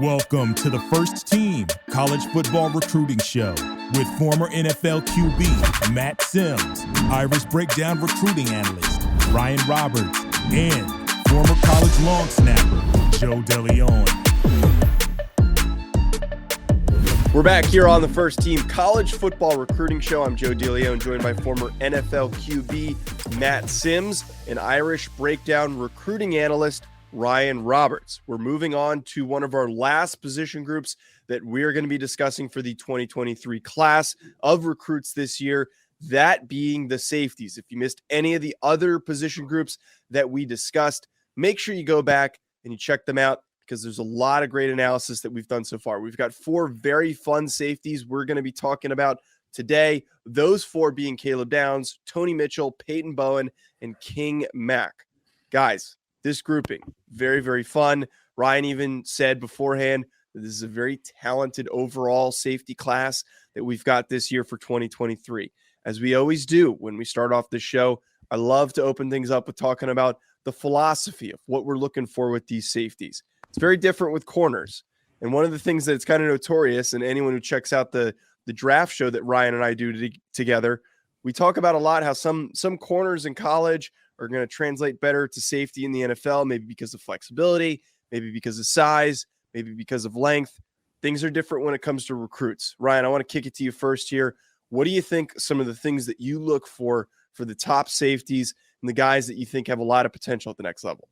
Welcome to the First Team College Football Recruiting Show with former NFL QB Matt Sims, Irish Breakdown Recruiting Analyst Ryan Roberts, and former college long snapper Joe DeLeone. We're back here on the First Team College Football Recruiting Show. I'm Joe DeLeone, joined by former NFL QB Matt Sims and Irish Breakdown Recruiting Analyst Ryan Roberts. We're moving on to one of our last position groups that we're going to be discussing for the 2023 class of recruits this year, that being the safeties. If you missed any of the other position groups that we discussed, make sure you go back and you check them out because there's a lot of great analysis that we've done so far. We've got four very fun safeties we're going to be talking about today. Those four being Caleb Downs, Tony Mitchell, Peyton Bowen, and King Mack. Guys, this grouping, very, very fun. Ryan even said beforehand that this is a very talented overall safety class that we've got this year for 2023. As we always do when we start off the show, I love to open things up with talking about the philosophy of what we're looking for with these safeties. It's very different with corners. And one of the things that's kind of notorious, and anyone who checks out the draft show that Ryan and I do together, we talk about a lot how some corners in college are going to translate better to safety in the NFL, maybe because of flexibility, maybe because of size, maybe because of length. Things are different when it comes to recruits. Ryan, I want to kick it to you first here. What do you think some of the things that you look for the top safeties and the guys that you think have a lot of potential at the next level?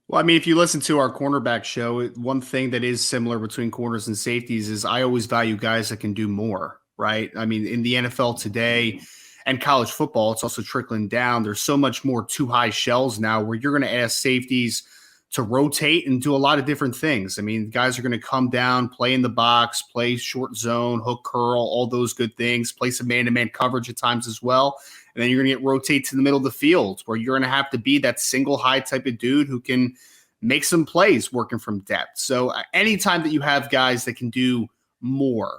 Well, I mean, if you listen to our cornerback show, one thing that is similar between corners and safeties is I always value guys that can do more, right? I mean, in the NFL today and college football, it's also trickling down. There's so much more too high shells now where you're going to ask safeties to rotate and do a lot of different things. I mean, guys are going to come down, play in the box, play short zone, hook curl, all those good things, play some man-to-man coverage at times as well. And then you're going to get rotate to the middle of the field where you're going to have to be that single high type of dude who can make some plays working from depth. So anytime that you have guys that can do more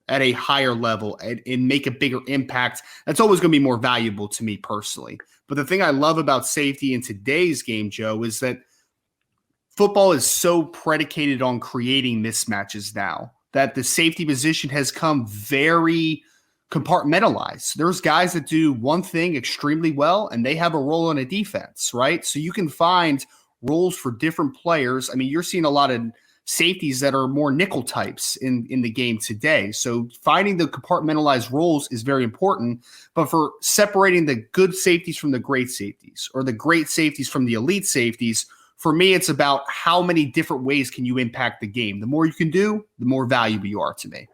at a higher level and make a bigger impact, that's always going to be more valuable to me personally. But the thing I love about safety in today's game, Joe, is that football is so predicated on creating mismatches now that the safety position has come very compartmentalized. There's guys that do one thing extremely well and they have a role in a defense, right? So you can find roles for different players. I mean, you're seeing a lot of safeties that are more nickel types in the game today. So finding the compartmentalized roles is very important, but for separating the good safeties from the great safeties or the great safeties from the elite safeties, for me, it's about how many different ways can you impact the game. The more you can do, the more valuable you are to me.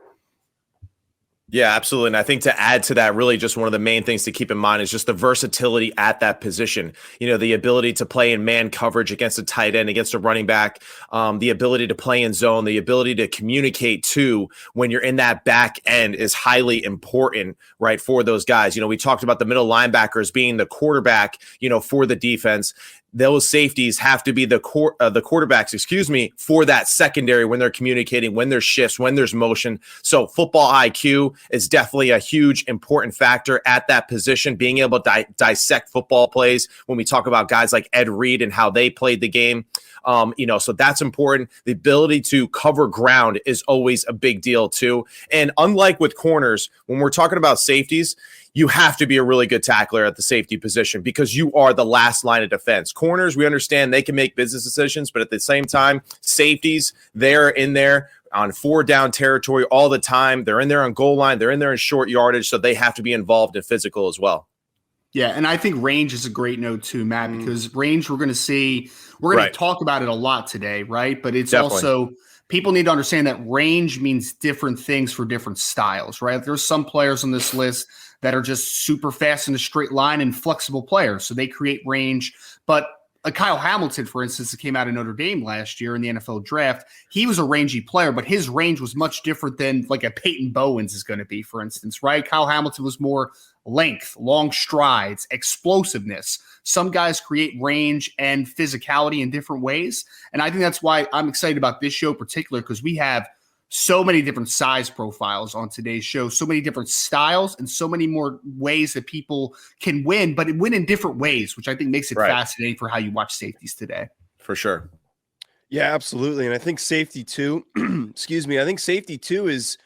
Yeah, absolutely. And I think to add to that, really just one of the main things to keep in mind is just the versatility at that position. You know, the ability to play in man coverage against a tight end, against a running back, the ability to play in zone, the ability to communicate too when you're in that back end is highly important, right, for those guys. You know, we talked about the middle linebackers being the quarterback, you know, for the defense. Those safeties have to be the quarterbacks, for that secondary when they're communicating, when there's shifts, when there's motion. So football IQ is definitely a huge important factor at that position, being able to dissect football plays when we talk about guys like Ed Reed and how they played the game. So that's important. The ability to cover ground is always a big deal too. And unlike with corners, when we're talking about safeties, you have to be a really good tackler at the safety position because you are the last line of defense. Corners, we understand they can make business decisions, but at the same time, safeties, they're in there on 4-down territory all the time. They're in there on goal line. They're in there in short yardage, so they have to be involved in physical as well. Yeah, and I think range is a great note too, Matt, because range we're going to talk about it a lot today, right? But it's also people need to understand that range means different things for different styles, right? There's some players on this list that are just super fast in a straight line and flexible players, so they create range. But Kyle Hamilton, for instance, that came out of Notre Dame last year in the NFL draft, he was a rangy player, but his range was much different than like a Peyton Bowen's is going to be, for instance, right? Kyle Hamilton was more length, long strides, explosiveness. Some guys create range and physicality in different ways, and I think that's why I'm excited about this show in particular, because we have so many different size profiles on today's show, so many different styles and so many more ways that people can win, but win in different ways, which I think makes it fascinating for how you watch safeties today. For sure. Yeah, absolutely. And I think safety too, excuse me, I think safety too is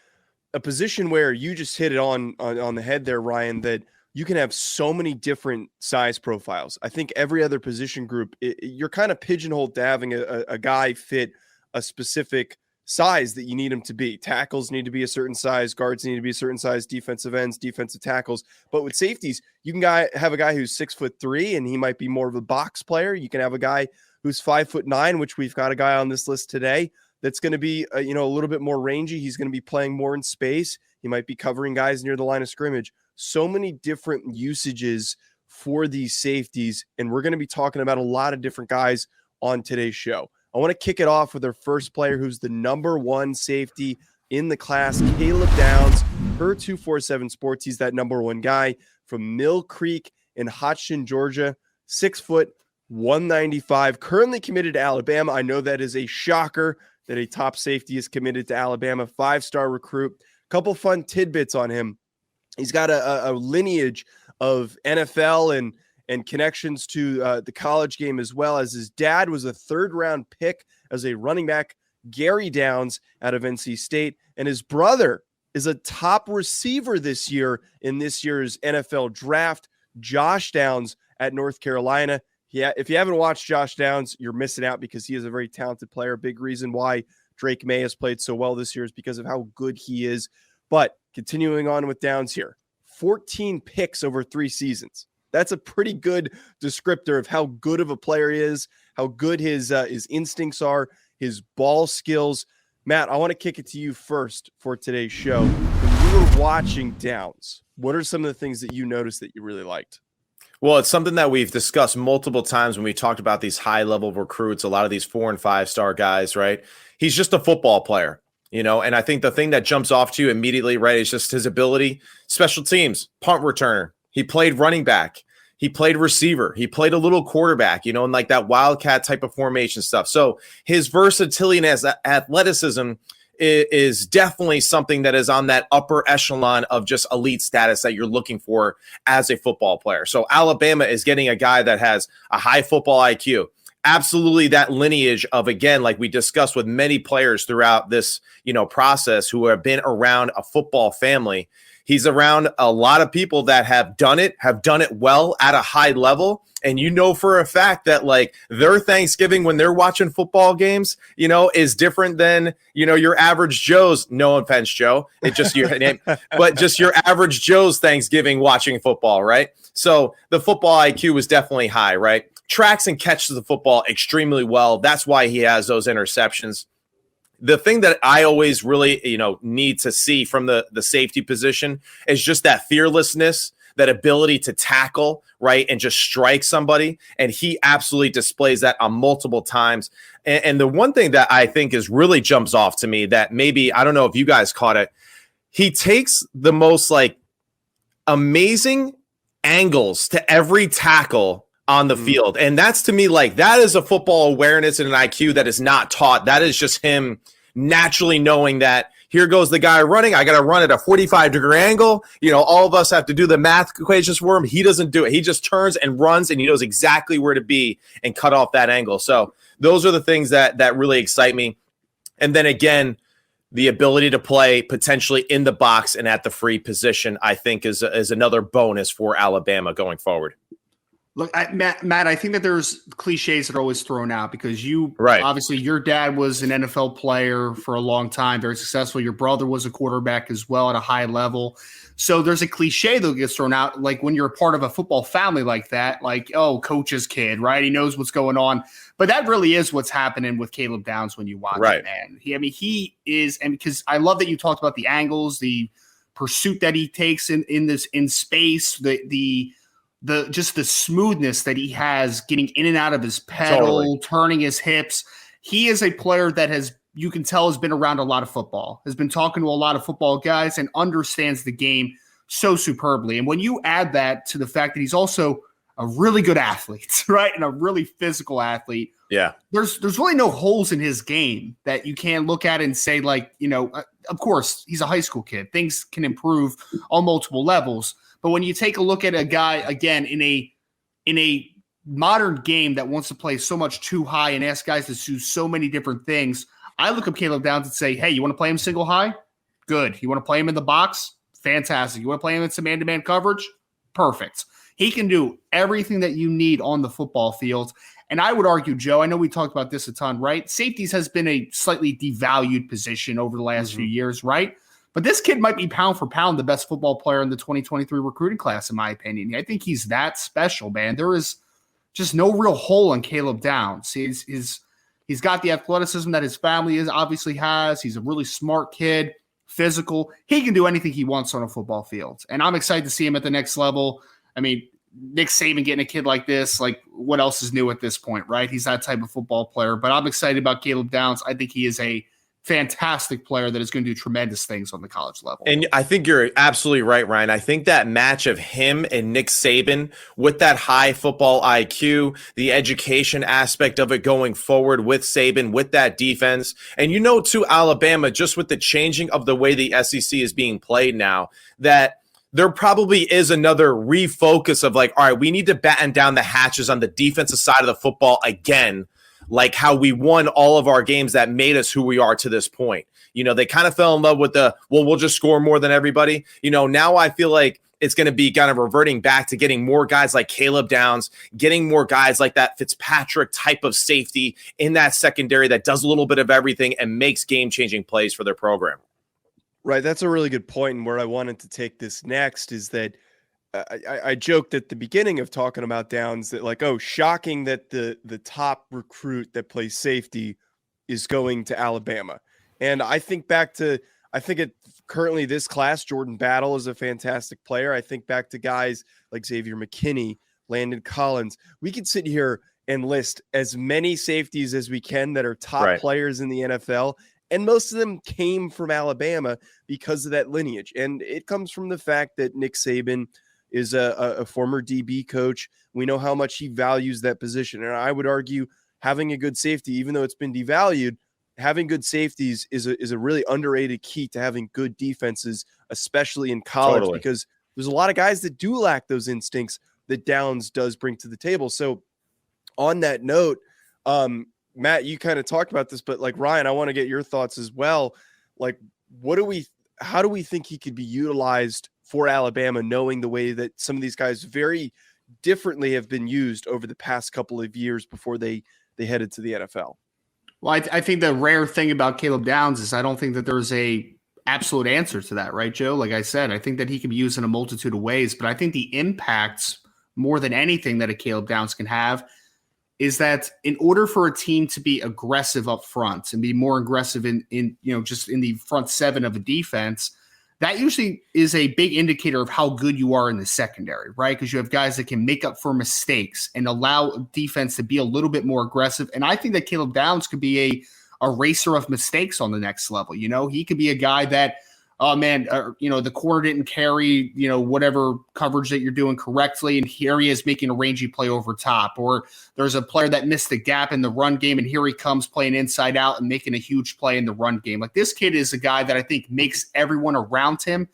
a position where you just hit it on the head there, Ryan, that you can have so many different size profiles. I think every other position group, you're kind of pigeonholed to having a guy fit a specific size that you need him to be. Tackles need to be a certain size, guards need to be a certain size, defensive ends, defensive tackles. But with safeties, you can have a guy who's 6'3" and he might be more of a box player. You can have a guy who's 5'9", which we've got a guy on this list today that's going to be a little bit more rangy. He's going to be playing more in space. He might be covering guys near the line of scrimmage. So many different usages for these safeties, and we're going to be talking about a lot of different guys on today's show. I want to kick it off with our first player, who's the number one safety in the class, Caleb Downs, per 247 Sports. He's that number one guy from Mill Creek in Hodgson, Georgia, 6 foot, 195, currently committed to Alabama. I know that is a shocker that a top safety is committed to Alabama, 5-star recruit. Couple fun tidbits on him. He's got a lineage of NFL and connections to the college game, as well as his dad was a 3rd-round pick as a running back, Gary Downs, out of NC State. And his brother is a top receiver this year in this year's NFL draft, Josh Downs at North Carolina. Yeah, if you haven't watched Josh Downs, you're missing out because he is a very talented player. Big reason why Drake May has played so well this year is because of how good he is. But continuing on with Downs here, 14 picks over 3 seasons. That's a pretty good descriptor of how good of a player he is, how good his instincts are, his ball skills. Matt, I want to kick it to you first for today's show. When you were watching Downs, what are some of the things that you noticed that you really liked? Well, it's something that we've discussed multiple times when we talked about these high-level recruits, a lot of these 4- and 5-star guys, right? He's just a football player, and I think the thing that jumps off to you immediately, right, is just his ability, special teams, punt returner. He played running back. He played receiver. He played a little quarterback, and like that wildcat type of formation stuff. So his versatility and his athleticism is definitely something that is on that upper echelon of just elite status that you're looking for as a football player. So Alabama is getting a guy that has a high football IQ. Absolutely that lineage of, again, like we discussed with many players throughout this, process who have been around a football family. He's around a lot of people that have done it well at a high level. And for a fact that like their Thanksgiving when they're watching football games, is different than, your average Joe's, no offense, Joe, it's just your name, but just your average Joe's Thanksgiving watching football, right? So the football IQ was definitely high, right? Tracks and catches the football extremely well. That's why he has those interceptions. The thing that I always really, need to see from the safety position is just that fearlessness, that ability to tackle, right, and just strike somebody. And he absolutely displays that on multiple times. And the one thing that I think is really jumps off to me that maybe, I don't know if you guys caught it, he takes the most like amazing angles to every tackle on the field. And that's, to me, like, that is a football awareness and an IQ that is not taught. That is just him naturally knowing that here goes the guy running. I got to run at a 45-degree angle. All of us have to do the math equations for him. He doesn't do it. He just turns and runs, and he knows exactly where to be and cut off that angle. So those are the things that really excite me. And then again, the ability to play potentially in the box and at the free position, I think is another bonus for Alabama going forward. Look, Matt, I think that there's cliches that are always thrown out because right. Obviously your dad was an NFL player for a long time, very successful. Your brother was a quarterback as well at a high level. So there's a cliche that gets thrown out, like when you're a part of a football family like that, like, oh, coach's kid, right? He knows what's going on. But that really is what's happening with Caleb Downs when you watch right. it, man. He is, and because I love that you talked about the angles, the pursuit that he takes in space, the just the smoothness that he has getting in and out of his pedal, turning his hips. He is a player that you can tell has been around a lot of football, has been talking to a lot of football guys and understands the game so superbly. And when you add that to the fact that he's also a really good athlete, right? And a really physical athlete. Yeah. There's really no holes in his game that you can look at and say, like, of course he's a high school kid. Things can improve on multiple levels. But when you take a look at a guy, again, in a modern game that wants to play so much too high and ask guys to do so many different things, I look up Caleb Downs and say, hey, you want to play him single high? Good. You want to play him in the box? Fantastic. You want to play him in some man-to-man coverage? Perfect. He can do everything that you need on the football field. And I would argue, Joe, I know we talked about this a ton, right? Safeties has been a slightly devalued position over the last few years, right? But this kid might be pound for pound the best football player in the 2023 recruiting class, in my opinion. I think he's that special, man. There is just no real hole in Caleb Downs. He's got the athleticism that his family obviously has. He's a really smart kid, physical. He can do anything he wants on a football field. And I'm excited to see him at the next level. I mean, Nick Saban getting a kid like this, like what else is new at this point, right? He's that type of football player. But I'm excited about Caleb Downs. I think he is a fantastic player that is going to do tremendous things on the college level. And I think you're absolutely right, Ryan. I think that match of him and Nick Saban with that high football IQ, the education aspect of it going forward with Saban, with that defense, and to Alabama, just with the changing of the way the SEC is being played now, that there probably is another refocus of like, all right, we need to batten down the hatches on the defensive side of the football again, like how we won all of our games that made us who we are to this point. They kind of fell in love with we'll just score more than everybody. Now I feel like it's going to be kind of reverting back to getting more guys like Caleb Downs, getting more guys like that Fitzpatrick type of safety in that secondary that does a little bit of everything and makes game-changing plays for their program. Right. That's a really good point. And where I wanted to take this next is that I joked at the beginning of talking about Downs that like, oh, shocking that the top recruit that plays safety is going to Alabama. And I think currently this class, Jordan Battle is a fantastic player. I think back to guys like Xavier McKinney, Landon Collins. We could sit here and list as many safeties as we can that are top players in the NFL. And most of them came from Alabama because of that lineage. And it comes from the fact that Nick Saban is a former DB coach. We know how much he values that position. And I would argue having a good safety, even though it's been devalued, having good safeties is a really underrated key to having good defenses, especially in college, because there's a lot of guys that do lack those instincts that Downs does bring to the table. So on that note, Matt, you kind of talked about this, but like Ryan, I want to get your thoughts as well. Like, how do we think he could be utilized for Alabama, knowing the way that some of these guys very differently have been used over the past couple of years before they headed to the NFL? Well, I think the rare thing about Caleb Downs is I don't think that there's a absolute answer to that, right, Joe? Like I said, I think that he can be used in a multitude of ways, but I think the impacts more than anything that a Caleb Downs can have is that in order for a team to be aggressive up front and be more aggressive in just in the front seven of a defense, that usually is a big indicator of how good you are in the secondary, right? Because you have guys that can make up for mistakes and allow defense to be a little bit more aggressive. And I think that Caleb Downs could be a eraser of mistakes on the next level. He could be a guy that, the corner didn't carry, whatever coverage that you're doing correctly. And here he is making a rangy play over top. Or there's a player that missed the gap in the run game, and here he comes playing inside out and making a huge play in the run game. Like, this kid is a guy that I think makes everyone around him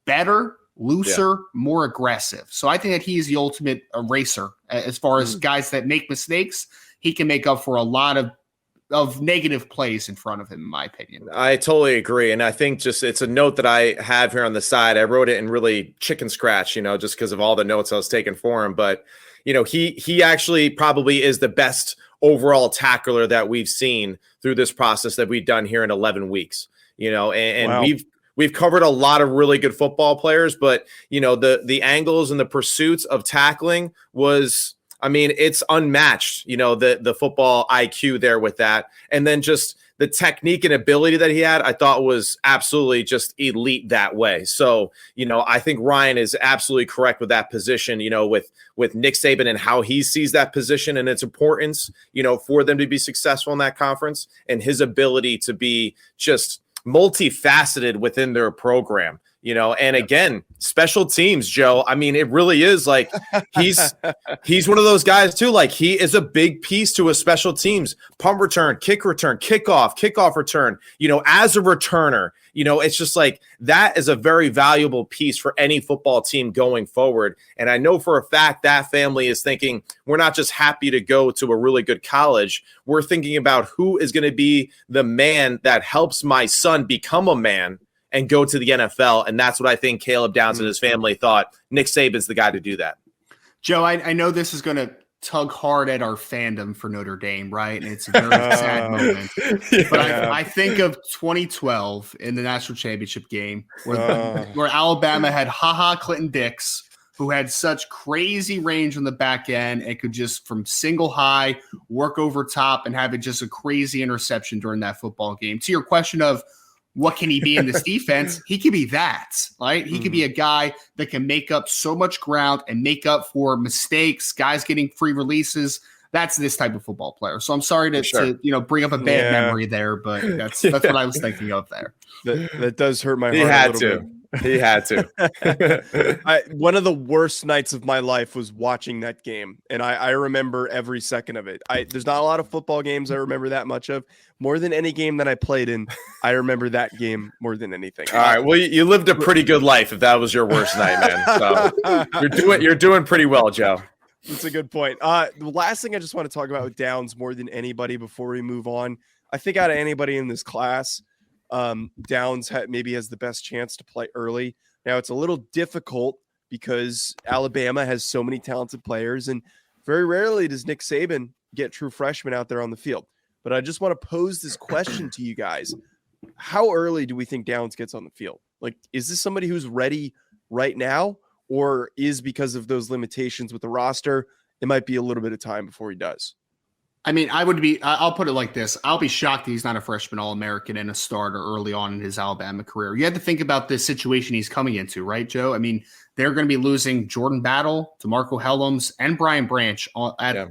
better, looser, more aggressive. So I think that he is the ultimate eraser as far as guys that make mistakes. He can make up for a lot of negative plays in front of him, in my opinion. I totally agree. And I think it's a note that I have here on the side. I wrote it in really chicken scratch, just because of all the notes I was taking for him. But, he actually probably is the best overall tackler that we've seen through this process that we've done here in 11 weeks, and wow. We've covered a lot of really good football players, but, the angles and the pursuits of tackling was, it's unmatched, the football IQ there with that. And then just the technique and ability that he had, I thought was absolutely just elite that way. So, I think Ryan is absolutely correct with that position, with Nick Saban and how he sees that position and its importance, for them to be successful in that conference, and his ability to be just multifaceted within their program. And again, special teams, Joe. I mean, it really is like he's one of those guys too. Like he is a big piece to a special teams punt return, kickoff return, as a returner, it's just like that is a very valuable piece for any football team going forward. And I know for a fact that family is thinking, we're not just happy to go to a really good college. We're thinking about who is going to be the man that helps my son become a man and go to the NFL. And that's what I think Caleb Downs and his family thought. Nick Saban's the guy to do that. Joe, I know this is going to tug hard at our fandom for Notre Dame, right? And it's a very sad moment. But I think of 2012 in the national championship game where Alabama had Clinton Dix, who had such crazy range on the back end and could just from single high work over top and have it just a crazy interception during that football game. To your question of, what can he be in this defense? He could be that, right? He could be a guy that can make up so much ground and make up for mistakes, guys getting free releases. That's this type of football player. So I'm sorry to bring up a bad memory there, but that's what I was thinking of there. That does hurt my heart. He had to. One of the worst nights of my life was watching that game, and I remember every second of it. There's not a lot of football games I remember that much of. More than any game that I played in, I remember that game more than anything. All right, well, you lived a pretty good life if that was your worst night, man. So you're doing pretty well, Joe. That's a good point. The last thing I just want to talk about with Downs more than anybody before we move on, I think out of anybody in this class, Downs maybe has the best chance to play early. Now it's a little difficult because Alabama has so many talented players, and very rarely does Nick Saban get true freshmen out there on the field. But I just want to pose this question to you guys. How early do we think Downs gets on the field? Like, is this somebody who's ready right now, or is because of those limitations with the roster, it might be a little bit of time before he does? I mean, I'll put it like this. I'll be shocked that he's not a freshman All-American and a starter early on in his Alabama career. You have to think about this situation he's coming into, right, Joe? I mean, they're going to be losing Jordan Battle, DeMarco Helms, and Brian Branch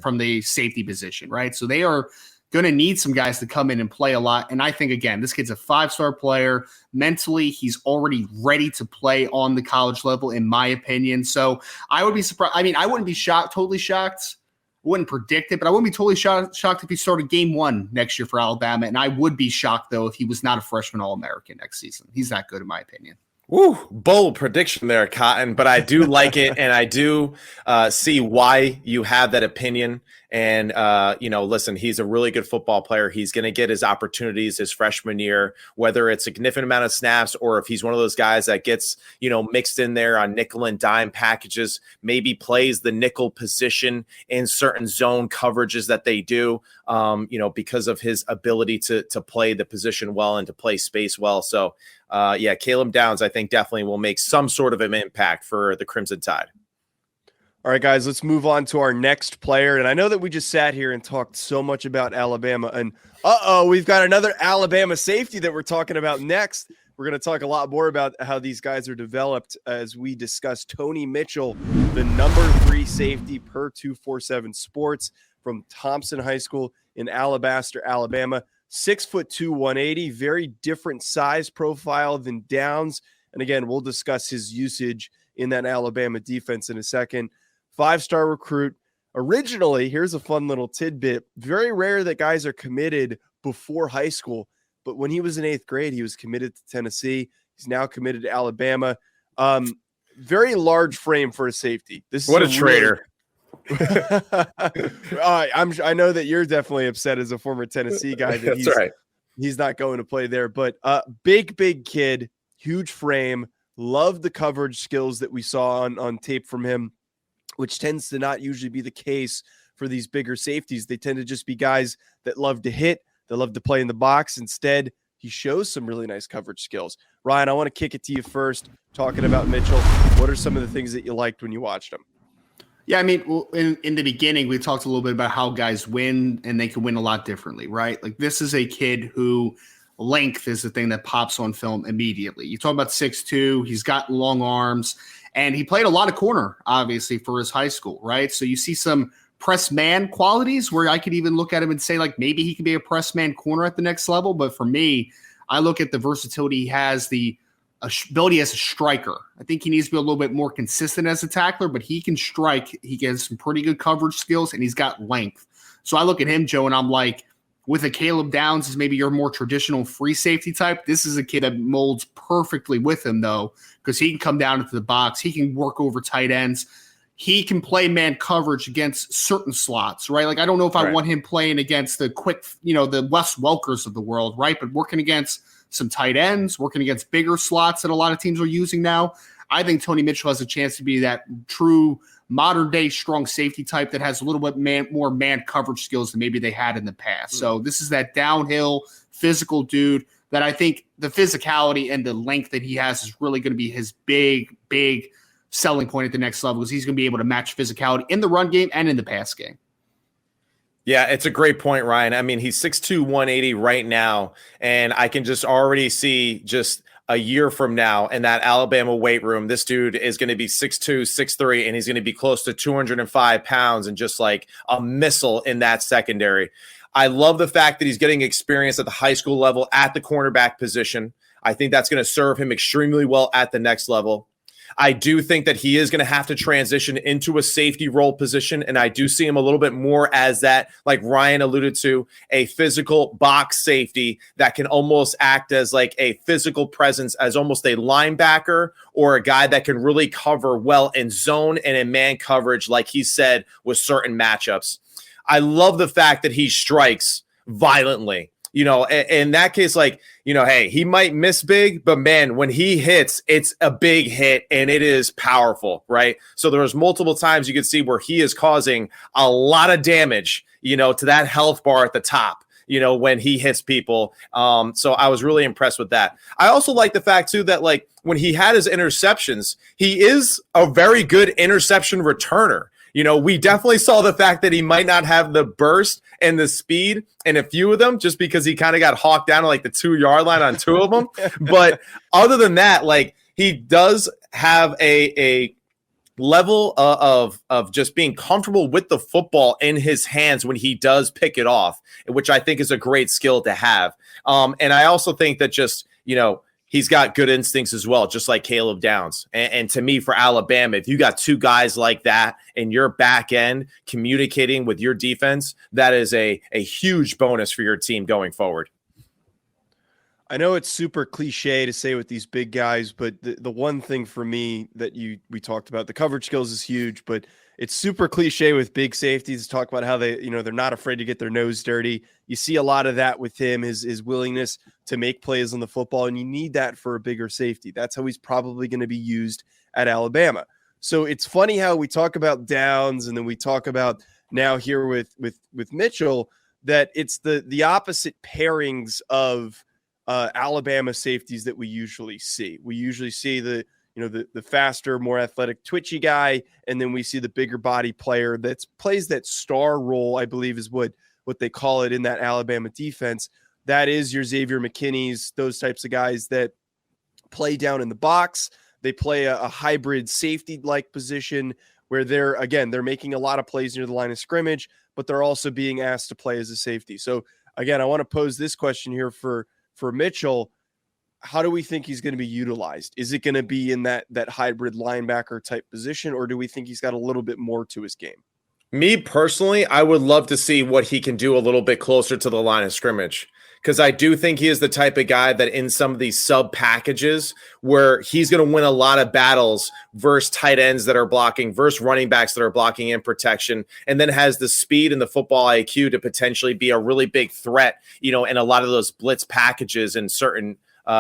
from the safety position, right? So they are going to need some guys to come in and play a lot. And I think, again, this kid's a 5-star player. Mentally, he's already ready to play on the college level, in my opinion. So I would be surprised. I mean, I wouldn't be totally shocked. Wouldn't predict it, but I wouldn't be totally shocked if he started game 1 next year for Alabama. And I would be shocked, though, if he was not a freshman All-American next season. He's that good, in my opinion. Woo, bold prediction there, Cotton, but I do like it, and I do see why you have that opinion. And, listen, he's a really good football player. He's going to get his opportunities his freshman year, whether it's a significant amount of snaps or if he's one of those guys that gets, mixed in there on nickel and dime packages, maybe plays the nickel position in certain zone coverages that they do, because of his ability to play the position well and to play space well. So, Caleb Downs, I think, definitely will make some sort of an impact for the Crimson Tide. All right, guys, let's move on to our next player. And I know that we just sat here and talked so much about Alabama. And, we've got another Alabama safety that we're talking about next. We're going to talk a lot more about how these guys are developed as we discuss Tony Mitchell, the number 3 safety per 247 Sports from Thompson High School in Alabaster, Alabama. 6'2", 180, very different size profile than Downs. And again, we'll discuss his usage in that Alabama defense in a second. 5-star recruit. Originally, here's a fun little tidbit. Very rare that guys are committed before high school, but when he was in 8th grade, he was committed to Tennessee. He's now committed to Alabama. Very large frame for a safety. What a traitor. I know that you're definitely upset as a former Tennessee guy that he's not going to play there, but big kid, huge frame. Love the coverage skills that we saw on tape from him, which tends to not usually be the case for these bigger safeties. They tend to just be guys that love to hit, that love to play in the box. Instead, he shows some really nice coverage skills. Ryan, I want to kick it to you first, talking about Mitchell. What are some of the things that you liked when you watched him? Yeah, I mean, in the beginning, we talked a little bit about how guys win, and they can win a lot differently, right? Like, this is a kid who length is the thing that pops on film immediately. You talk about 6'2", he's got long arms, and he played a lot of corner, obviously, for his high school, right? So you see some press man qualities where I could even look at him and say, like, maybe he could be a press man corner at the next level. But for me, I look at the versatility he has, the ability as a striker. I think he needs to be a little bit more consistent as a tackler, but he can strike. He gets some pretty good coverage skills, and he's got length. So I look at him, Joe, and I'm like, with a Caleb Downs as maybe your more traditional free safety type, this is a kid that molds perfectly with him, though, because he can come down into the box. He can work over tight ends. He can play man coverage against certain slots, right? Like, I don't know if I want him playing against the quick, the Wes Welkers of the world, right? But working against some tight ends, working against bigger slots that a lot of teams are using now, I think Tony Mitchell has a chance to be that true modern-day strong safety type that has a little bit more man coverage skills than maybe they had in the past. So this is that downhill physical dude that I think the physicality and the length that he has is really going to be his big selling point at the next level, because he's going to be able to match physicality in the run game and in the pass game. Yeah, it's a great point, Ryan. I mean, he's 6'2", 180 right now, and I can just already see just a year from now in that Alabama weight room, this dude is going to be 6'2", 6'3", and he's going to be close to 205 pounds and just like a missile in that secondary. I love the fact that he's getting experience at the high school level at the cornerback position. I think that's going to serve him extremely well at the next level. I do think that he is going to have to transition into a safety role position, and I do see him a little bit more as that, like Ryan alluded to, a physical box safety that can almost act as like a physical presence, as almost a linebacker or a guy that can really cover well in zone and in man coverage, like he said, with certain matchups. I love the fact that he strikes violently. In that case, hey, he might miss big, but man, when he hits, it's a big hit and it is powerful, right? So there's multiple times you can see where he is causing a lot of damage, to that health bar at the top, when he hits people. So I was really impressed with that. I also like the fact too, that when he had his interceptions, he is a very good interception returner. We definitely saw the fact that he might not have the burst and the speed in a few of them, just because he kind of got hawked down to the 2-yard line on two of them. But other than that, he does have a level of just being comfortable with the football in his hands when he does pick it off, which I think is a great skill to have. And I also think that just, he's got good instincts as well, just like Caleb Downs. And to me, for Alabama, if you got two guys like that in your back end communicating with your defense, that is a huge bonus for your team going forward. I know it's super cliche to say with these big guys, but the one thing for me that we talked about, the coverage skills is huge, but it's super cliche with big safeties to talk about how they, they're not afraid to get their nose dirty. You see a lot of that with him, his willingness to make plays on the football, and you need that for a bigger safety. That's how he's probably going to be used at Alabama. So it's funny how we talk about Downs and then we talk about now here with Mitchell, that it's the opposite pairings of Alabama safeties that we usually see. We usually see the faster, more athletic, twitchy guy, and then we see the bigger body player that plays that star role, I believe is what they call it in that Alabama defense. That is your Xavier McKinney's, those types of guys that play down in the box. They play a hybrid safety-like position where they're making a lot of plays near the line of scrimmage, but they're also being asked to play as a safety. So again, I want to pose this question here for Mitchell. How do we think he's going to be utilized? Is it going to be in that hybrid linebacker type position, or do we think he's got a little bit more to his game? Me personally, I would love to see what he can do a little bit closer to the line of scrimmage, because I do think he is the type of guy that in some of these sub packages where he's going to win a lot of battles versus tight ends that are blocking, versus running backs that are blocking in protection, and then has the speed and the football IQ to potentially be a really big threat, in a lot of those blitz packages in certain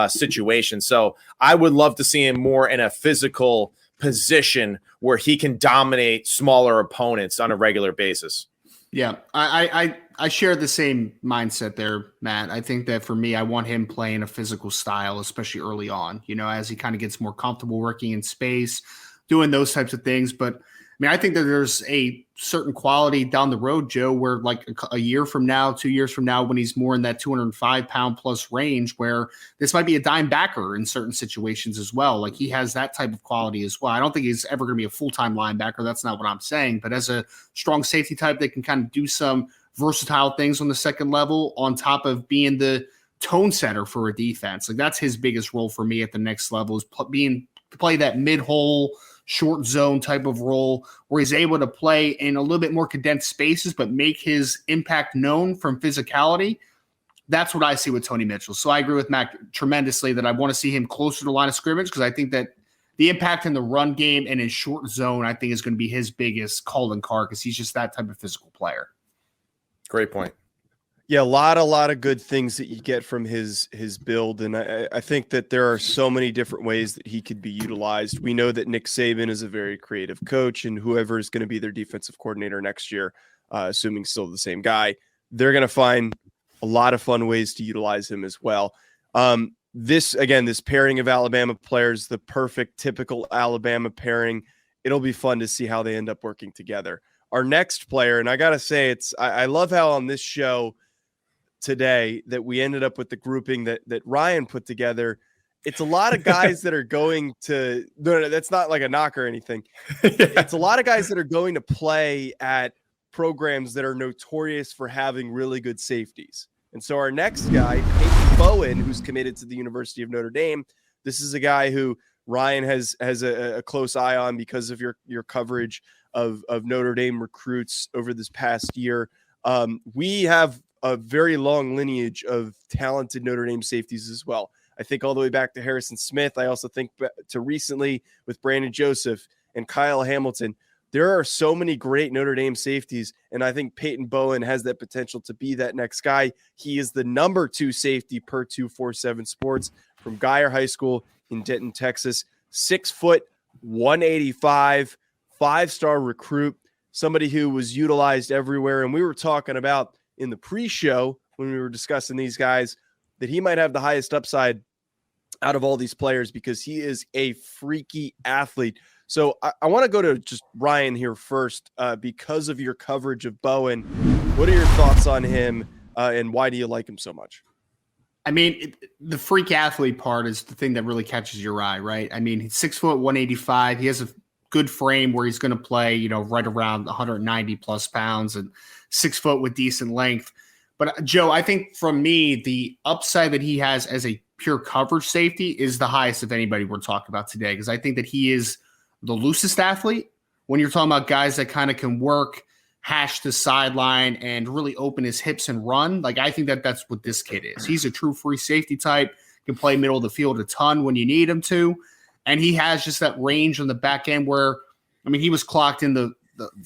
situation. So I would love to see him more in a physical position where he can dominate smaller opponents on a regular basis. Yeah, I share the same mindset there, Matt. I think that for me, I want him playing a physical style, especially early on, as he kind of gets more comfortable working in space, doing those types of things. But I think that there's a certain quality down the road, Joe, where a year from now, 2 years from now, when he's more in that 205-pound plus range, where this might be a dime backer in certain situations as well. He has that type of quality as well. I don't think he's ever going to be a full-time linebacker. That's not what I'm saying. But as a strong safety type that can kind of do some versatile things on the second level on top of being the tone setter for a defense. Like that's his biggest role for me at the next level is play that mid-hole, short zone type of role where he's able to play in a little bit more condensed spaces, but make his impact known from physicality. That's what I see with Tony Mitchell. So I agree with Mac tremendously that I want to see him closer to the line of scrimmage because I think that the impact in the run game and in short zone, I think is going to be his biggest calling card because he's just that type of physical player. Great point. Yeah, a lot of good things that you get from his build, and I think that there are so many different ways that he could be utilized. We know that Nick Saban is a very creative coach, and whoever is going to be their defensive coordinator next year, assuming still the same guy, they're going to find a lot of fun ways to utilize him as well. This pairing of Alabama players, the perfect typical Alabama pairing, it'll be fun to see how they end up working together. Our next player, and I got to say, I love how on this show today that we ended up with the grouping that Ryan put together. It's a lot of guys that are going to no, that's not like a knock or anything. It's a lot of guys that are going to play at programs that are notorious for having really good safeties. And so our next guy, Peyton Bowen, who's committed to the University of Notre Dame. This is a guy who Ryan has a close eye on because of your coverage of Notre Dame recruits over this past year. We have a very long lineage of talented Notre Dame safeties as well. I think all the way back to Harrison Smith. I also think to recently with Brandon Joseph and Kyle Hamilton. There are so many great Notre Dame safeties, and I think Peyton Bowen has that potential to be that next guy. He is the number 2 safety per 247 Sports from Geyer High School in Denton, Texas. 6 foot, 185, 5-star recruit, somebody who was utilized everywhere. And we were talking about in the pre-show when we were discussing these guys that he might have the highest upside out of all these players because he is a freaky athlete. So I want to go to just Ryan here first because of your coverage of Bowen. What are your thoughts on him and why do you like him so much? I mean, the freak athlete part is the thing that really catches your eye, right? I mean, he's 6 foot, 185. He has a good frame where he's going to play, right around 190 plus pounds and 6 foot with decent length. But Joe, I think from me, the upside that he has as a pure coverage safety is the highest of anybody we're talking about today. Because I think that he is the loosest athlete when you're talking about guys that kind of can work, hash the sideline and really open his hips and run. Like, I think that that's what this kid is. He's a true free safety type, can play middle of the field a ton when you need him to. And he has just that range on the back end where, I mean, he was clocked in the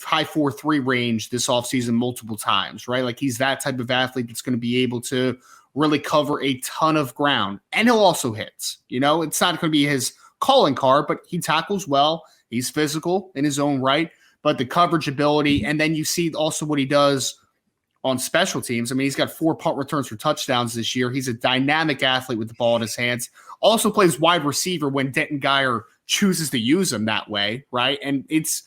high 4.3 range this offseason multiple times, right? Like, he's that type of athlete that's going to be able to really cover a ton of ground. And he'll also hit. It's not going to be his calling card, but he tackles well. He's physical in his own right. But the coverage ability, and then you see also what he does on special teams. I mean, he's got 4 punt returns for touchdowns this year. He's a dynamic athlete with the ball in his hands. Also plays wide receiver when Denton Geyer chooses to use him that way, right? And it's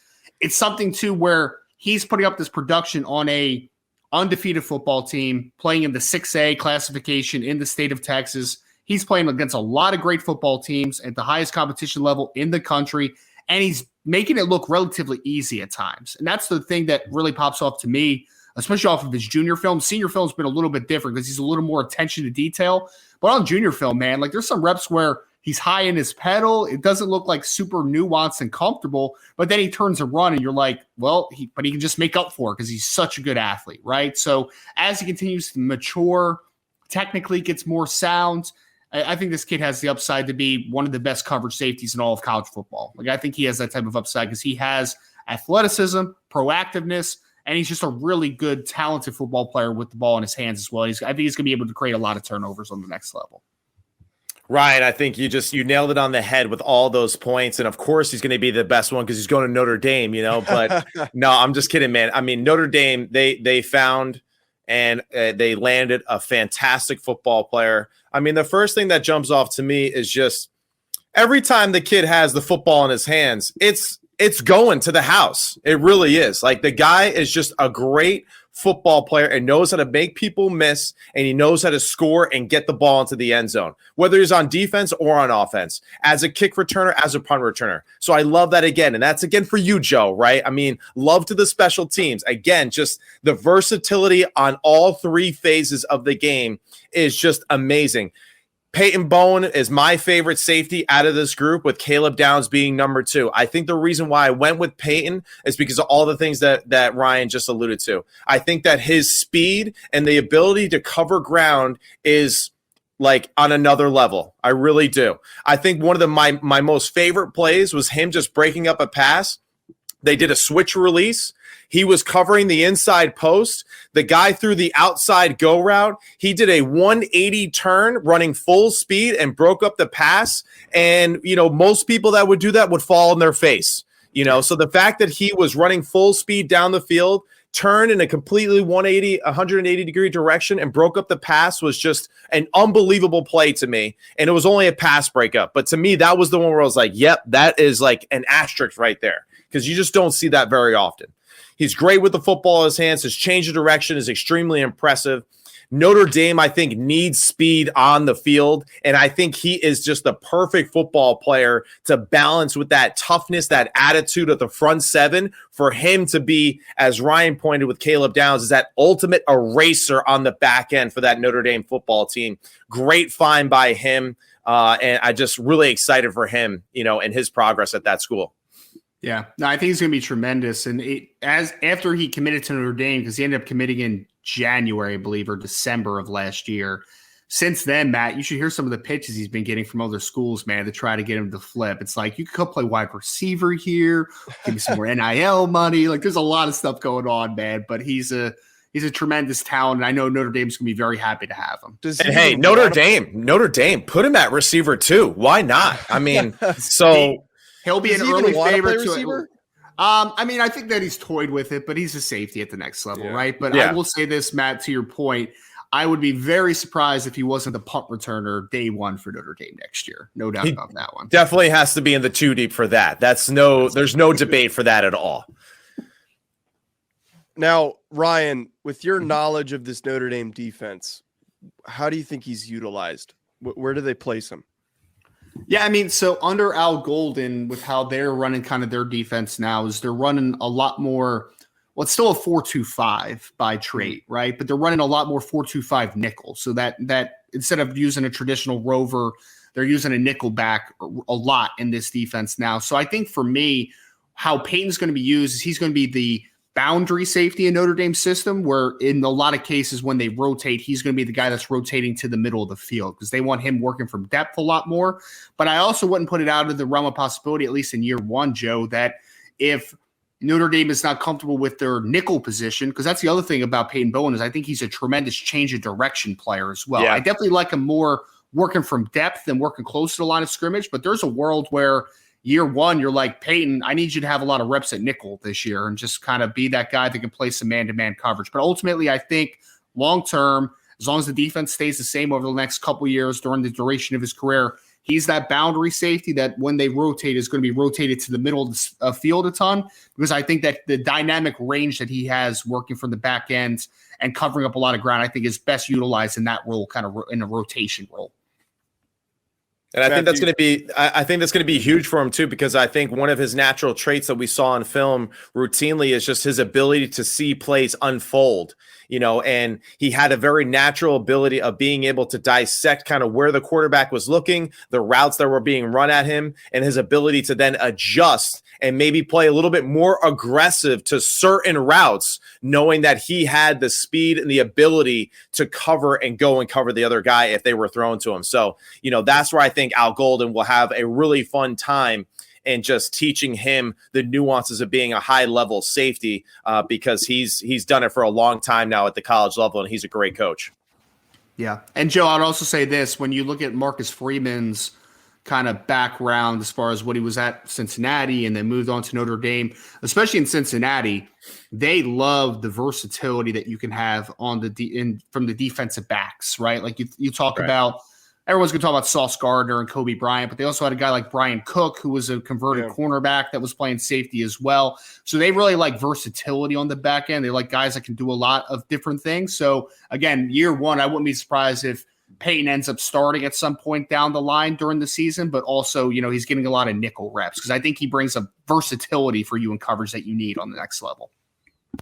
something, too, where he's putting up this production on a undefeated football team, playing in the 6A classification in the state of Texas. He's playing against a lot of great football teams at the highest competition level in the country, and he's making it look relatively easy at times. And that's the thing that really pops off to me, especially off of his junior film. Senior film's been a little bit different because he's a little more attention to detail. But on junior film, man, like there's some reps where he's high in his pedal. It doesn't look like super nuanced and comfortable, but then he turns a run and you're like, well, he can just make up for it because he's such a good athlete, right? So as he continues to mature, technically gets more sound, I think this kid has the upside to be one of the best coverage safeties in all of college football. Like, I think he has that type of upside because he has athleticism, proactiveness, and he's just a really good, talented football player with the ball in his hands as well. I think he's going to be able to create a lot of turnovers on the next level. Ryan, I think you nailed it on the head with all those points. And of course he's going to be the best one because he's going to Notre Dame, but no, I'm just kidding, man. I mean, Notre Dame, they found and they landed a fantastic football player. I mean, the first thing that jumps off to me is just every time the kid has the football in his hands, it's going to the house. It really is. Like, the guy is just a great football player and knows how to make people miss, and he knows how to score and get the ball into the end zone, whether he's on defense or on offense, as a kick returner, as a punt returner. So I love that again. And that's again for you, Joe, right? I mean, love to the special teams. Again, just the versatility on all three phases of the game is just amazing. Peyton Bowen is my favorite safety out of this group, with Caleb Downs being number 2. I think the reason why I went with Peyton is because of all the things that Ryan just alluded to. I think that his speed and the ability to cover ground is like on another level. I really do. I think one of my most favorite plays was him just breaking up a pass. They did a switch release. He was covering the inside post. The guy threw the outside go route. He did a 180 turn running full speed and broke up the pass. And, most people that would do that would fall on their face, So the fact that he was running full speed down the field, turned in a completely 180 degree direction and broke up the pass was just an unbelievable play to me. And it was only a pass breakup. But to me, that was the one where I was like, yep, that is like an asterisk right there, because you just don't see that very often. He's great with the football in his hands. His change of direction is extremely impressive. Notre Dame, I think, needs speed on the field, and I think he is just the perfect football player to balance with that toughness, that attitude of the front seven, for him to be, as Ryan pointed with Caleb Downs, is that ultimate eraser on the back end for that Notre Dame football team. Great find by him, and I just really excited for him, and his progress at that school. Yeah, no, I think he's going to be tremendous. And after he committed to Notre Dame, because he ended up committing in January, I believe, or December of last year. Since then, Matt, you should hear some of the pitches he's been getting from other schools, man, to try to get him to flip. It's like, you could come play wide receiver here, give me some more NIL money. Like, there's a lot of stuff going on, man. But he's a tremendous talent, and I know Notre Dame's going to be very happy to have him. And hey, Notre Dame, put him at receiver too. Why not? I mean, so. He'll be an early favorite to receiver. I think that he's toyed with it, but he's a safety at the next level, right? But I will say this, Matt, to your point, I would be very surprised if he wasn't the punt returner day one for Notre Dame next year. No doubt about that one. Definitely has to be in the 2 deep for that. There's no debate for that at all. Now, Ryan, with your knowledge of this Notre Dame defense, how do you think he's utilized? Where do they place him? Yeah, so under Al Golden, with how they're running kind of their defense now, is they're running a lot more. Well, it's still a 4-2-5 by trait, right? But they're running a lot more 4-2-5 nickel. So that instead of using a traditional rover, they're using a nickel back a lot in this defense now. So I think for me, how Peyton's going to be used is he's going to be the boundary safety in Notre Dame's system, where in a lot of cases when they rotate, he's going to be the guy that's rotating to the middle of the field because they want him working from depth a lot more. But I also wouldn't put it out of the realm of possibility, at least in year one, Joe, that if Notre Dame is not comfortable with their nickel position, because that's the other thing about Peyton Bowen is I think he's a tremendous change of direction player as well. Yeah. I definitely like him more working from depth than working close to the line of scrimmage, but there's a world where year one, you're like, Peyton, I need you to have a lot of reps at nickel this year and just kind of be that guy that can play some man-to-man coverage. But ultimately, I think long-term, as long as the defense stays the same over the next couple of years during the duration of his career, he's that boundary safety that when they rotate is going to be rotated to the middle of the field a ton, because I think that the dynamic range that he has working from the back end and covering up a lot of ground, I think is best utilized in that role, kind of in a rotation role. And I think that's going to be huge for him too, because I think one of his natural traits that we saw in film routinely is just his ability to see plays unfold, and he had a very natural ability of being able to dissect kind of where the quarterback was looking, the routes that were being run at him, and his ability to then adjust and maybe play a little bit more aggressive to certain routes, knowing that he had the speed and the ability to cover and go and cover the other guy if they were thrown to him. So, that's where I think Al Golden will have a really fun time and just teaching him the nuances of being a high-level safety because he's done it for a long time now at the college level, and he's a great coach. Yeah. And, Joe, I'd also say this. When you look at Marcus Freeman's kind of background as far as what he was at Cincinnati and then moved on to Notre Dame, especially in Cincinnati, they love the versatility that you can have on from the defensive backs, right? Like you talk about everyone's going to talk about Sauce Gardner and Kobe Bryant, but they also had a guy like Brian Cook, who was a converted cornerback that was playing safety as well. So they really like versatility on the back end. They like guys that can do a lot of different things. So again, year one, I wouldn't be surprised if Peyton ends up starting at some point down the line during the season, but also, he's getting a lot of nickel reps because I think he brings a versatility for you in coverage that you need on the next level.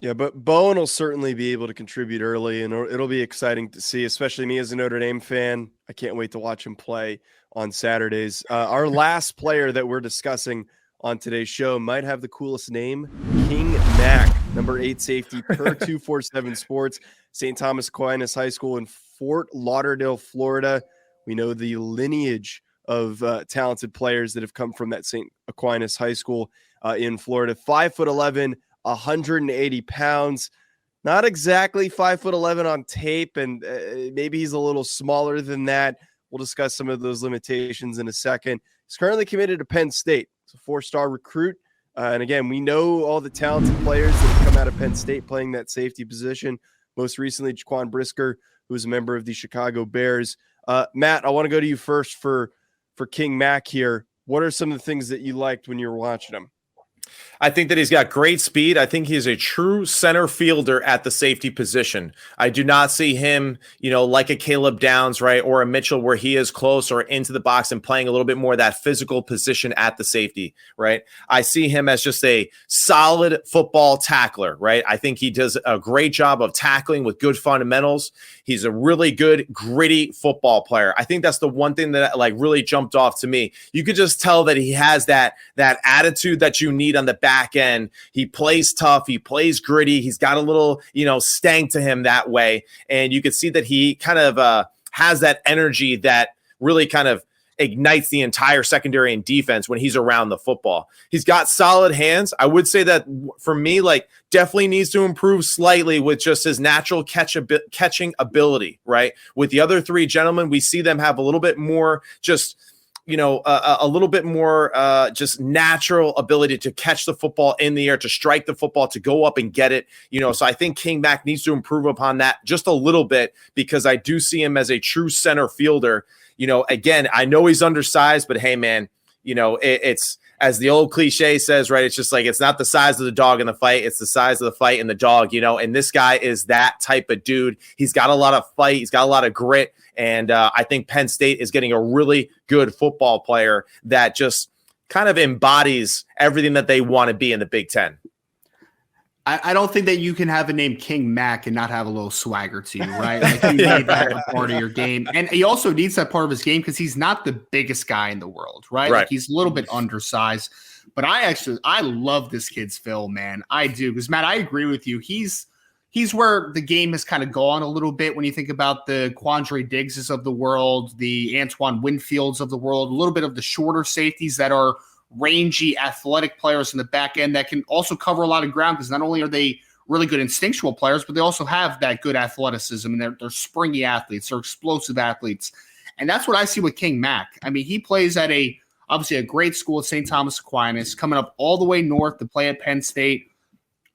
Yeah, but Bowen will certainly be able to contribute early, and it'll be exciting to see, especially me as a Notre Dame fan. I can't wait to watch him play on Saturdays. Our last player that we're discussing on today's show might have the coolest name, King Mack, number 8 safety per 247 Sports, St. Thomas Aquinas High School in Fort Lauderdale, Florida. We know the lineage of talented players that have come from that St. Aquinas High School in Florida. 5'11", 180 pounds, not exactly 5'11" on tape, and maybe he's a little smaller than that. We'll discuss some of those limitations in a second. He's currently committed to Penn State. He's a 4-star recruit. And again, we know all the talented players that have come out of Penn State playing that safety position. Most recently, Jaquan Brisker, who is a member of the Chicago Bears. Matt, I want to go to you first for King Mack here. What are some of the things that you liked when you were watching him? I think that he's got great speed. I think he's a true center fielder at the safety position. I do not see him, like a Caleb Downs, right, or a Mitchell where he is close or into the box and playing a little bit more of that physical position at the safety, right? I see him as just a solid football tackler, right? I think he does a great job of tackling with good fundamentals. He's a really good, gritty football player. I think that's the one thing that really jumped off to me. You could just tell that he has that attitude that you need on the back end. He plays tough. He plays gritty. He's got a little, stank to him that way. And you could see that he kind of has that energy that really kind of ignites the entire secondary and defense when he's around the football. He's got solid hands. I would say that for me, definitely needs to improve slightly with just his natural catching ability, right? With the other 3 gentlemen, we see them have a little bit more just a little bit more just natural ability to catch the football in the air, to strike the football, to go up and get it. So I think King Mack needs to improve upon that just a little bit, because I do see him as a true center fielder. Again, I know he's undersized, but hey, man, it's as the old cliche says, right? It's just it's not the size of the dog in the fight. It's the size of the fight in the dog, and this guy is that type of dude. He's got a lot of fight. He's got a lot of grit. And I think Penn State is getting a really good football player that just kind of embodies everything that they want to be in the Big Ten. I don't think that you can have a name King Mack and not have a little swagger to you, right? You need that part of your game. And he also needs that part of his game because he's not the biggest guy in the world, right? He's a little bit undersized. But I love this kid's film, man. I do. Because, Matt, I agree with you. He's where the game has kind of gone a little bit when you think about the Quandre Diggses of the world, the Antoine Winfields of the world, a little bit of the shorter safeties that are rangy, athletic players in the back end that can also cover a lot of ground, because not only are they really good instinctual players, but they also have that good athleticism, and they're springy athletes, they're explosive athletes. And that's what I see with King Mack. I mean, he plays at obviously a great school at St. Thomas Aquinas, coming up all the way north to play at Penn State.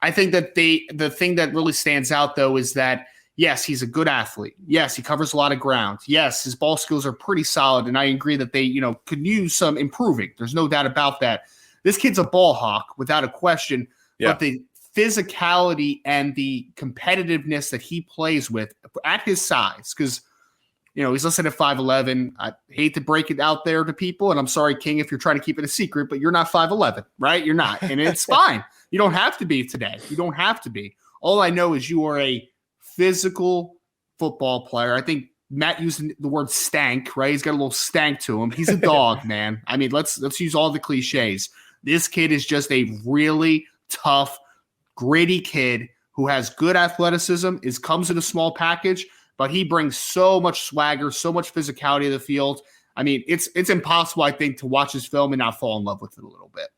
I think that the thing that really stands out, though, is that, yes, he's a good athlete. Yes, he covers a lot of ground. Yes, his ball skills are pretty solid, and I agree that they, could use some improving. There's no doubt about that. This kid's a ball hawk, without a question, but the physicality and the competitiveness that he plays with at his size, because, he's listed at 5'11". I hate to break it out there to people, and I'm sorry, King, if you're trying to keep it a secret, but you're not 5'11", right? You're not, and it's fine. You don't have to be today. You don't have to be. All I know is you are a physical football player. I think Matt used the word stank, right? He's got a little stank to him. He's a dog, man. I mean, let's use all the cliches. This kid is just a really tough, gritty kid who has good athleticism, comes in a small package, but he brings so much swagger, so much physicality to the field. I mean, it's impossible, I think, to watch his film and not fall in love with it a little bit.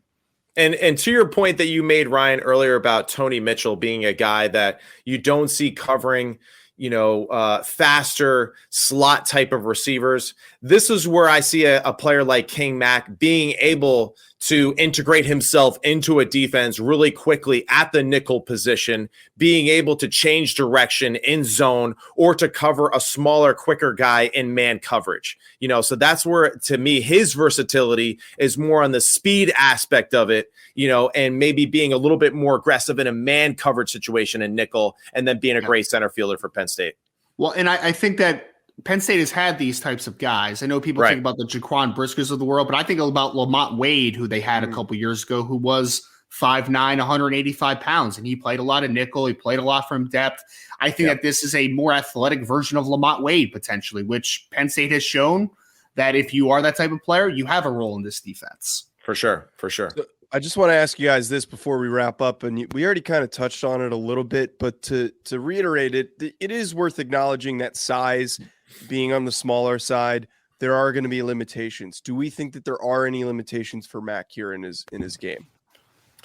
And to your point that you made, Ryan, earlier about Tony Mitchell being a guy that you don't see covering, faster slot type of receivers. This is where I see a player like King Mack being able to integrate himself into a defense really quickly at the nickel position, being able to change direction in zone or to cover a smaller, quicker guy in man coverage. So that's where, to me, his versatility is more on the speed aspect of it, and maybe being a little bit more aggressive in a man coverage situation in nickel, and then being a great center fielder for Penn State. Well, and I think that Penn State has had these types of guys. I know people think about the Jaquan Briskers of the world, but I think about Lamont Wade, who they had a couple years ago, who was 5'9", 185 pounds, and he played a lot of nickel. He played a lot from depth. I think that this is a more athletic version of Lamont Wade, potentially, which Penn State has shown that if you are that type of player, you have a role in this defense. For sure. So I just want to ask you guys this before we wrap up, and we already kind of touched on it a little bit, but to reiterate it, it is worth acknowledging that size being on the smaller side, there are going to be limitations. Do we think that there are any limitations for Mack here in his game?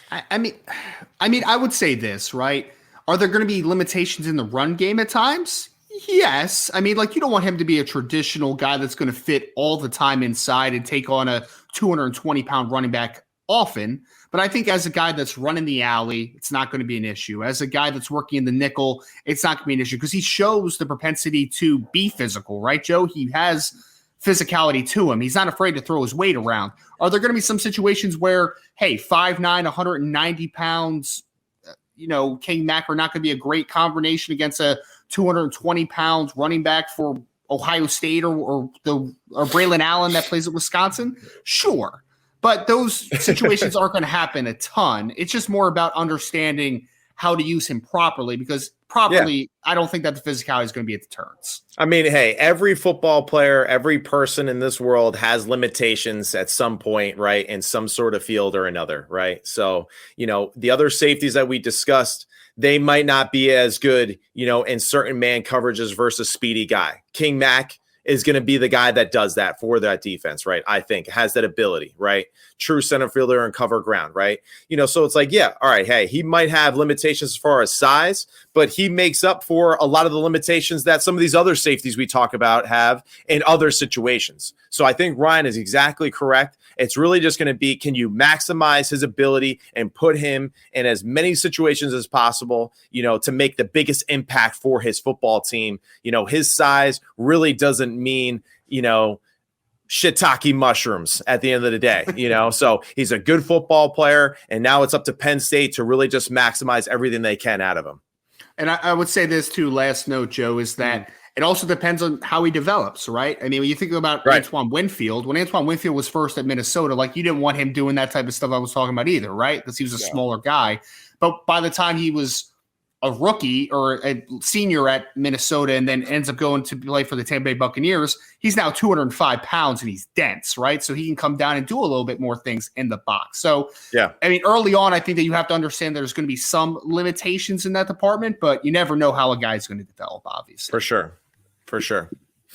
I mean, I would say this, right? Are there going to be limitations in the run game at times? Yes. I mean, you don't want him to be a traditional guy that's going to fit all the time inside and take on a 220-pound running back often. But I think as a guy that's running the alley, it's not going to be an issue. As a guy that's working in the nickel, it's not going to be an issue because he shows the propensity to be physical, right, Joe? He has physicality to him. He's not afraid to throw his weight around. Are there going to be some situations where, hey, 5'9", 190 pounds, King Mack are not going to be a great combination against a 220 pounds running back for Ohio State or Braylon Allen that plays at Wisconsin? Sure. But those situations aren't going to happen a ton. It's just more about understanding how to use him properly because I don't think that the physicality is going to be at the turns. I mean, hey, every football player, every person in this world has limitations at some point, right? In some sort of field or another, right? So, the other safeties that we discussed, they might not be as good, in certain man coverages versus speedy guy. King Mack is going to be the guy that does that for that defense, right? I think has that ability, right? True center fielder and cover ground, right? So it's all right, hey, he might have limitations as far as size, but he makes up for a lot of the limitations that some of these other safeties we talk about have in other situations. So I think Ryan is exactly correct. It's really just going to be, can you maximize his ability and put him in as many situations as possible, to make the biggest impact for his football team. His size really doesn't mean, shiitake mushrooms at the end of the day, so he's a good football player. And now it's up to Penn State to really just maximize everything they can out of him. And I would say this too, last note, Joe, is that it also depends on how he develops, right? I mean, when you think about Antoine Winfield, when Antoine Winfield was first at Minnesota, you didn't want him doing that type of stuff I was talking about either, right? Because he was a smaller guy. But by the time he was a rookie or a senior at Minnesota and then ends up going to play for the Tampa Bay Buccaneers, he's now 205 pounds and he's dense, right? So he can come down and do a little bit more things in the box. So, I mean, early on, I think that you have to understand there's going to be some limitations in that department, but you never know how a guy's going to develop, obviously. For sure.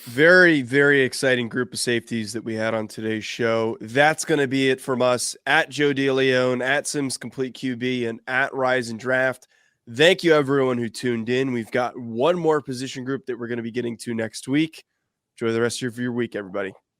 Very, very exciting group of safeties that we had on today's show. That's going to be it from us at Joe DeLeone, at Sims Complete QB, and at Rise and Draft. Thank you, everyone who tuned in. We've got one more position group that we're going to be getting to next week. Enjoy the rest of your week, everybody.